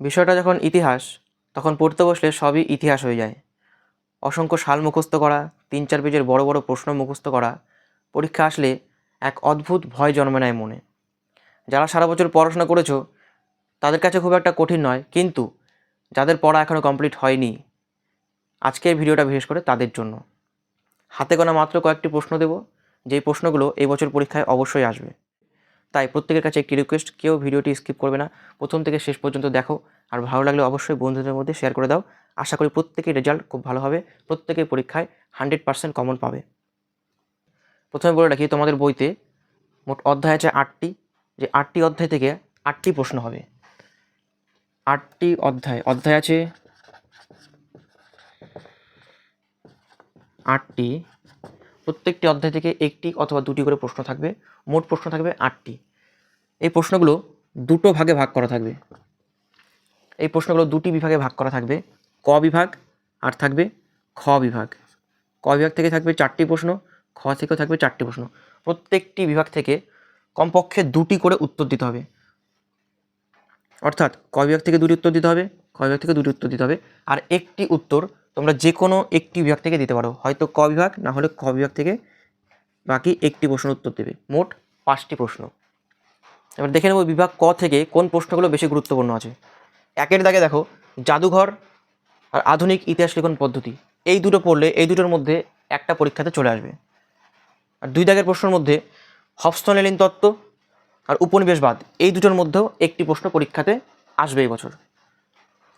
বিষয়টা যখন ইতিহাস, তখন পড়তে বসলে সবই ইতিহাস হয়ে যায়। অসংখ্য সাল মুখস্থ করা, 3-4 পেজের বড় বড় প্রশ্ন মুখস্থ করা, পরীক্ষা আসলে এক অদ্ভুত ভয় জন্মে নেয় মনে। যারা সারা বছর পড়াশোনা করেছো তাদের কাছে খুব একটা কঠিন নয়, কিন্তু যাদের পড়া এখনও কমপ্লিট হয়নি, আজকের ভিডিওটা বিশেষ করে তাদের জন্য। হাতে গোনা মাত্র কয়েকটি প্রশ্ন দেব, যেই প্রশ্নগুলো এই বছর পরীক্ষায় অবশ্যই আসবে। তাই প্রত্যেকের কাছে একটি রিকোয়েস্ট, কেউ ভিডিওটি স্কিপ করবে না, প্রথম থেকে শেষ পর্যন্ত দেখো। আর ভালো লাগলে অবশ্যই বন্ধুদের মধ্যে শেয়ার করে দাও। আশা করি প্রত্যেকের রেজাল্ট খুব ভালো হবে, প্রত্যেকের পরীক্ষায় 100% কমন পাবে। প্রথমে বলে রাখি, তোমাদের বইতে মোট অধ্যায় আছে 8টি, যে 8টি অধ্যায় থেকে 8টি প্রশ্ন হবে। 8টি অধ্যায় আছে 8টি, প্রত্যেকটি অধ্যায় থেকে একটি অথবা দুটি করে প্রশ্ন থাকবে, মোট প্রশ্ন থাকবে 8টি। এই প্রশ্নগুলো দুটো ভাগে ভাগ করা থাকবে। এই প্রশ্নগুলো দুটি বিভাগে ভাগ করা থাকবে, ক বিভাগ আর থাকবে খ বিভাগ। ক বিভাগ থেকে থাকবে 4টি প্রশ্ন, খ থেকেও থাকবে 4টি প্রশ্ন। প্রত্যেকটি বিভাগ থেকে কমপক্ষে 2টি করে উত্তর দিতে হবে। অর্থাৎ ক বিভাগ থেকে 2টি উত্তর দিতে হবে, খ বিভাগ থেকে 2টি উত্তর দিতে হবে। আর একটি উত্তর তোমরা যে কোনো একটি বিভাগ থেকে দিতে পারো, হয়তো ক বিভাগ না হলে খ বিভাগ থেকে বাকি একটি প্রশ্নের উত্তর দেবে। মোট 5টি প্রশ্ন। এবার দেখে নেব বিভাগ ক থেকে কোন প্রশ্নগুলো বেশি গুরুত্বপূর্ণ আছে। 1-এর দাগে দেখো, জাদুঘর আর আধুনিক ইতিহাস লিখন পদ্ধতি, এই দুটো পড়লে এই দুটোর মধ্যে একটা পরীক্ষাতে চলে আসবে। আর 2 দাগের প্রশ্নের মধ্যে হবসন-লেনিন তত্ত্ব আর উপনিবেশবাদ, এই দুটোর মধ্যেও একটি প্রশ্ন পরীক্ষাতে আসবে এই বছর।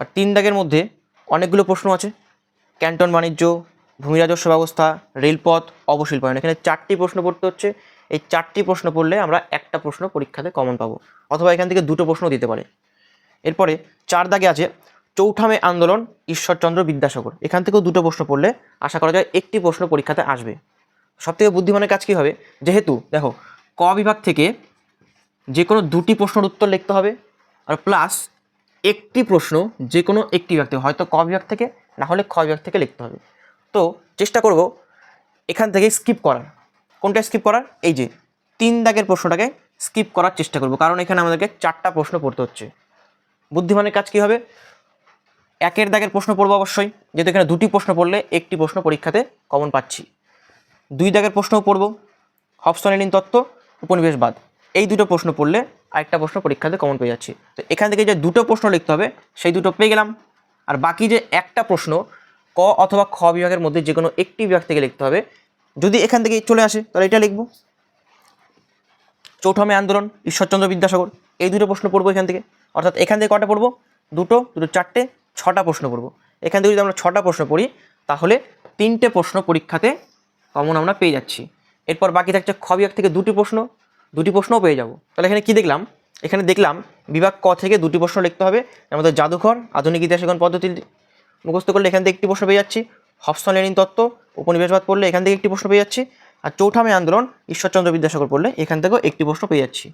আর 3 দাগের মধ্যে অনেকগুলো প্রশ্ন আছে, ক্যান্টন বাণিজ্য, ভূমি রাজস্ব ব্যবস্থা, রেলপথ, অবশিল্পায়ন। এখানে 4টি প্রশ্ন পড়তে হচ্ছে। এই 4টি প্রশ্ন পড়লে আমরা একটা প্রশ্ন পরীক্ষাতে কমন পাবো, অথবা এখান থেকে 2টো প্রশ্ন দিতে পারে। এরপরে 4 দাগে আছে চৌঠা মে আন্দোলন, ঈশ্বরচন্দ্র বিদ্যাসাগর। এখান থেকেও 2টো প্রশ্ন পড়লে আশা করা যায় একটি প্রশ্ন পরীক্ষাতে আসবে। সবথেকে বুদ্ধিমানের কাজ কী হবে, যেহেতু দেখো ক বিভাগ থেকে যে কোনো 2টি প্রশ্নের উত্তর লিখতে হবে, আর প্লাস একটি প্রশ্ন যে কোনো একটি বিভাগ থেকে, হয়তো ক বিভাগ থেকে না হলে খ বিভাগ থেকে লিখতে হবে। তো চেষ্টা করব এখান থেকে স্কিপ করার। কোনটা স্কিপ করার? এই যে 3 দাগের প্রশ্নটাকে স্কিপ করার চেষ্টা করব, কারণ এখানে আমাদেরকে 4টা প্রশ্ন পড়তে হচ্ছে। বুদ্ধিমানের কাজ কী হবে, 1-এর দাগের প্রশ্ন পড়বো অবশ্যই, যেহেতু এখানে 2টি প্রশ্ন পড়লে একটি প্রশ্ন পরীক্ষাতে কমন পাচ্ছি। 2 দাগের প্রশ্নও পড়বো, হবসন-লেনিন তত্ত্ব, উপনিবেশবাদ, এই 2টো প্রশ্ন পড়লে আরেকটা প্রশ্ন পরীক্ষাতে কমন পেয়ে যাচ্ছি। তো এখান থেকে যে 2টো প্রশ্ন লিখতে হবে সেই 2টো পেয়ে গেলাম। আর বাকি যে একটা প্রশ্ন ক অথবা খ বিভাগের মধ্যে যে কোনো একটি বিভাগ থেকে লিখতে হবে, যদি এখান থেকে চলে আসে তাহলে এটা লিখব, চৌঠা মে আন্দোলন, ঈশ্বরচন্দ্র বিদ্যাসাগর, এই 2টো প্রশ্ন পড়বো এখান থেকে। অর্থাৎ এখান থেকে কটা পড়বো? 2টো, 4টে, 6টা প্রশ্ন পড়বো। এখান থেকে যদি আমরা 6টা প্রশ্ন পড়ি তাহলে 3টে প্রশ্ন পরীক্ষাতে কমন আমরা পেয়ে যাচ্ছি। এরপর বাকি থাকছে খ বিভাগ থেকে 2টি প্রশ্ন, 2টি প্রশ্নও পেয়ে যাব। তাহলে এখানে কি দেখলাম, এখানে দেখলাম বিভাগ ক থেকে 2টি প্রশ্ন লিখতে হবে। আমাদের জাদুঘর, আধুনিক ইতিহাস লিখন পদ্ধতি মুখস্থ করলে এখান থেকে একটি প্রশ্ন পেয়ে যাচ্ছি, হবসন-লেনিন তত্ত্ব, উপনিবেশবাদ পড়লে এখান থেকে একটি প্রশ্ন পেয়ে যাচ্ছি, আর চৌঠা মে আন্দোলন, ঈশ্বরচন্দ্র বিদ্যাসাগর পড়লে এখান থেকেও একটি প্রশ্ন পেয়ে যাচ্ছি।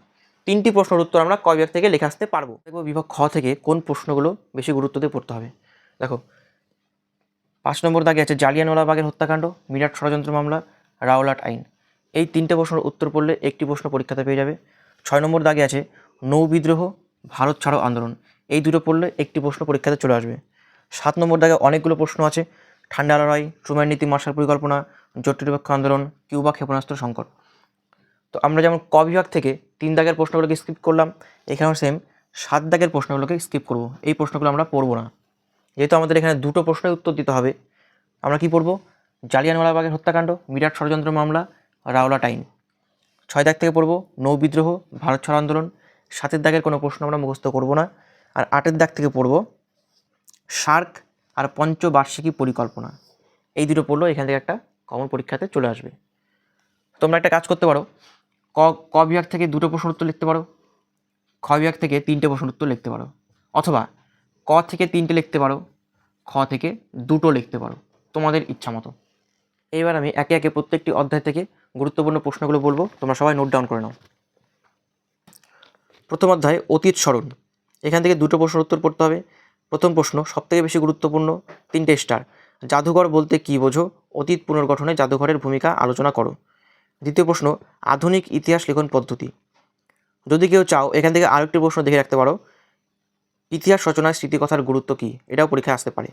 3টি প্রশ্নের উত্তর আমরা ক বিভাগ থেকে লিখে আসতে পারবো। দেখবো বিভাগ খ থেকে কোন প্রশ্নগুলো বেশি গুরুত্ব দিয়ে পড়তে হবে। দেখো 5 নম্বর দাগে আছে জালিয়ানওয়ালাবাগের হত্যাকাণ্ড, মিরাট ষড়যন্ত্র মামলা, রাওলাট আইন। এই 3টে প্রশ্নের উত্তর পড়লে একটি প্রশ্ন পরীক্ষাতে পেয়ে যাবে। 6 নম্বর দাগে আছে নৌ বিদ্রোহ, ভারত ছাড়ো আন্দোলন। এই 2টো পড়লে একটি প্রশ্ন পরীক্ষাতে চলে আসবে। 7 নম্বর দাগে অনেকগুলো প্রশ্ন আছে, ঠান্ডা লড়াই, ট্রুম্যান নীতি, মার্শাল পরিকল্পনা, জোট নিরপেক্ষ আন্দোলন, কিউবা ক্ষেপণাস্ত্র সংকট। তো আমরা যেমন ক বিভাগ থেকে 3 দাগের প্রশ্নগুলোকে স্কিপ করলাম, এখানেও সেম 7 দাগের প্রশ্নগুলোকে স্কিপ করব। এই প্রশ্নগুলো আমরা পড়বো না, যেহেতু আমাদের এখানে 2টো প্রশ্নের উত্তর দিতে হবে। আমরা কি পড়বো? জালিয়ানওয়ালাবাগের হত্যাকাণ্ড, মিরাট ষড়যন্ত্র মামলা, রাওলাট আইন। 6 দাগ থেকে পড়বো নৌ বিদ্রোহ, ভারত ছাড়ো আন্দোলন। 7-এর দাগের কোনো প্রশ্ন আমরা মুখস্থ করবো না। আর 8-এর দাগ থেকে পড়বো সার্ক আর পঞ্চবার্ষিকী পরিকল্পনা। এই 2টো পড়লো এখান থেকে একটা কমন পরীক্ষাতে চলে আসবে। তোমরা একটা কাজ করতে পারো, ক বিভাগ থেকে 2টো প্রশ্ন উত্তর লিখতে পারো, খ বিভাগ থেকে 3টে প্রশ্ন উত্তর লিখতে পারো, অথবা ক থেকে 3টে লিখতে পারো, খ থেকে 2টো লিখতে পারো, তোমাদের ইচ্ছা মতো। এবার আমি একে একে প্রত্যেকটি অধ্যায় থেকে গুরুত্বপূর্ণ প্রশ্নগুলো বলবো, তোমরা সবাই নোট ডাউন করে নাও। প্রথম অধ্যায় অতীত স্মরণ, এখান থেকে 2টো প্রশ্নের উত্তর পড়তে হবে। প্রথম প্রশ্ন সবথেকে বেশি গুরুত্বপূর্ণ, 3টে স্টার, জাদুঘর বলতে কী বোঝো, অতীত পুনর্গঠনে জাদুঘরের ভূমিকা আলোচনা করো। দ্বিতীয় প্রশ্ন আধুনিক ইতিহাস লিখন পদ্ধতি। যদি কেউ চাও এখান থেকে আরেকটি প্রশ্ন দেখে রাখতে পারো, ইতিহাস রচনায় স্মৃতিকথার গুরুত্ব কী, এটাও পরীক্ষায় আসতে পারে।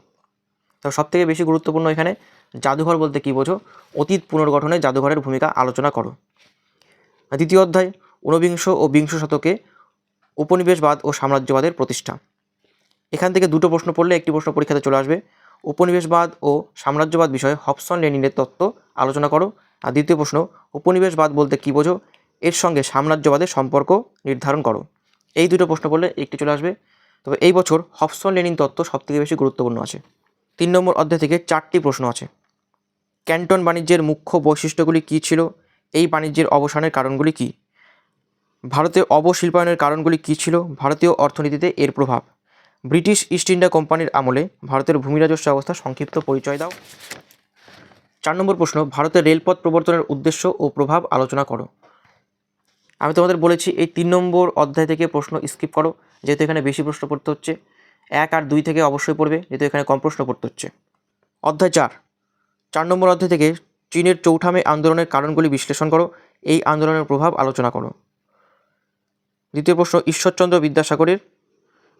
তো সবথেকে বেশি গুরুত্বপূর্ণ এখানে জাদুঘর বলতে কী বোঝো, অতীত পুনর্গঠনে জাদুঘরের ভূমিকা আলোচনা করো। দ্বিতীয় অধ্যায় ঊনবিংশ ও বিংশ শতকে উপনিবেশবাদ ও সাম্রাজ্যবাদের প্রতিষ্ঠা। এখান থেকে দুটো প্রশ্ন পড়লে একটি প্রশ্ন পরীক্ষাতে চলে আসবে। উপনিবেশবাদ ও সাম্রাজ্যবাদ বিষয়ে হবসন লেনিনের তত্ত্ব আলোচনা করো। আর দ্বিতীয় প্রশ্ন উপনিবেশবাদ বলতে কী বোঝো, এর সঙ্গে সাম্রাজ্যবাদের সম্পর্ক নির্ধারণ করো। এই দুটো প্রশ্ন পড়লে একটি চলে আসবে। তবে এই বছর হবসন লেনিন তত্ত্ব সবথেকে বেশি গুরুত্বপূর্ণ আছে। 3 নম্বর অধ্যায় থেকে 4টি প্রশ্ন আছে। ক্যান্টন বাণিজ্যের মুখ্য বৈশিষ্ট্যগুলি কী ছিল, এই বাণিজ্যের অবসানের কারণগুলি কী, ভারতে অবশিল্পায়নের কারণগুলি কী ছিল, ভারতীয় অর্থনীতিতে এর প্রভাব, ব্রিটিশ ইস্ট ইন্ডিয়া কোম্পানির আমলে ভারতের ভূমি রাজস্ব ব্যবস্থা সংক্ষিপ্ত পরিচয় দাও। 4 নম্বর প্রশ্ন ভারতের রেলপথ প্রবর্তনের উদ্দেশ্য ও প্রভাব আলোচনা করো। আমি তোমাদের বলেছি এই 3 নম্বর অধ্যায় থেকে প্রশ্ন স্কিপ করো, যেহেতু এখানে বেশি প্রশ্ন পড়তে হচ্ছে। 1 আর 2 থেকে অবশ্যই পড়বে, যেহেতু এখানে কম প্রশ্ন পড়তে হচ্ছে। অধ্যায় 4 নম্বর অধ্যায় থেকে চীনের চৌঠা মে আন্দোলনের কারণগুলি বিশ্লেষণ করো, এই আন্দোলনের প্রভাব আলোচনা করো। দ্বিতীয় প্রশ্ন ঈশ্বরচন্দ্র বিদ্যাসাগরের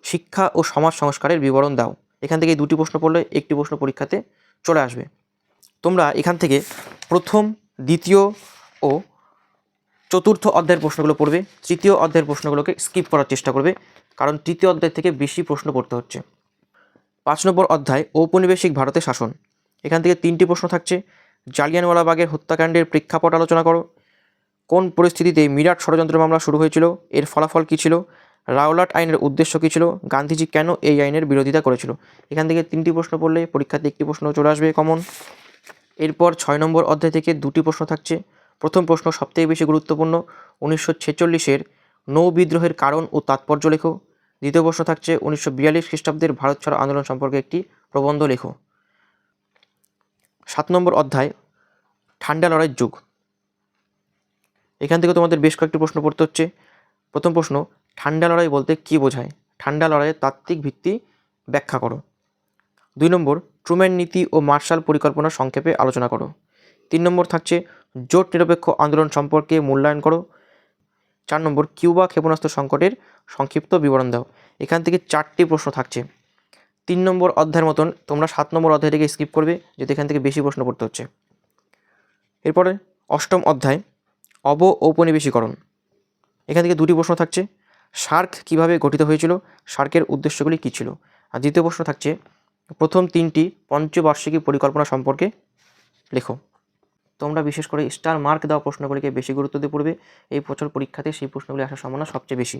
শিক্ষা ও সমাজ সংস্কারের বিবরণ দাও। এখান থেকে 2টি প্রশ্ন পড়লে একটি প্রশ্ন পরীক্ষাতে চলে আসবে। তোমরা এখান থেকে প্রথম, দ্বিতীয় ও চতুর্থ অধ্যায়ের প্রশ্নগুলো পড়বে, তৃতীয় অধ্যায়ের প্রশ্নগুলোকে স্কিপ করার চেষ্টা করবে, কারণ তৃতীয় অধ্যায় থেকে বেশি প্রশ্ন পড়তে হচ্ছে। 5 নম্বর অধ্যায় ঔপনিবেশিক ভারতে শাসন। এখান থেকে 3টি প্রশ্ন থাকছে। জালিয়ানওয়ালাবাগের হত্যাকাণ্ডের প্রেক্ষাপট আলোচনা করো, কোন পরিস্থিতিতে মিরাট ষড়যন্ত্র মামলা শুরু হয়েছিল, এর ফলাফল কী ছিল, রাওলাট আইনের উদ্দেশ্য কী ছিল, গান্ধীজি কেন এই আইনের বিরোধিতা করেছিল। এখান থেকে 3টি প্রশ্ন পড়লে পরীক্ষাতে একটি প্রশ্ন চলে আসবে কমন। এরপর 6 নম্বর অধ্যায় থেকে 2টি প্রশ্ন থাকছে। প্রথম প্রশ্ন সবথেকে বেশি গুরুত্বপূর্ণ, 1946-এর নৌ বিদ্রোহের কারণ ও তাৎপর্য লেখো। দ্বিতীয় প্রশ্ন থাকছে 1942 খ্রিস্টাব্দের ভারত ছাড়ো আন্দোলন সম্পর্কে একটি প্রবন্ধ লেখো। 7 নম্বর অধ্যায় ঠান্ডা লড়াইয়ের যুগ। এখান থেকে তোমাদের বেশ কয়েকটি প্রশ্ন পড়তে হচ্ছে। প্রথম প্রশ্ন ঠান্ডা লড়াই বলতে কী বোঝায়, ঠান্ডা লড়াইয়ের তাত্ত্বিক ভিত্তি ব্যাখ্যা করো। 2 নম্বর ট্রুম্যান নীতি ও মার্শাল পরিকল্পনা সংক্ষেপে আলোচনা করো। 3 নম্বর থাকছে জোট নিরপেক্ষ আন্দোলন সম্পর্কে মূল্যায়ন করো। 4 নম্বর কিউবা ক্ষেপণাস্ত্র সংকটের সংক্ষিপ্ত বিবরণ দাও। এখান থেকে 4টি প্রশ্ন থাকছে। 3 নম্বর অধ্যায়ের মতন তোমরা 7 নম্বর অধ্যায় থেকে স্কিপ করবে, যেহেতু এখান থেকে বেশি প্রশ্ন পড়তে হচ্ছে। এরপরে 8ম অধ্যায় ঔপনিবেশিকরণ। এখান থেকে 2টি প্রশ্ন থাকছে। সার্ক কিভাবে গঠিত হয়েছিল, সার্কের উদ্দেশ্যগুলি কী ছিল। আর দ্বিতীয় প্রশ্ন থাকছে প্রথম 3টি পঞ্চবার্ষিকী পরিকল্পনা সম্পর্কে লেখো। তোমরা বিশেষ করে স্টার মার্ক দেওয়া প্রশ্নগুলিকে বেশি গুরুত্ব দিয়ে পড়বে, এই বছর পরীক্ষাতে সেই প্রশ্নগুলি আসার সম্ভাবনা সবচেয়ে বেশি।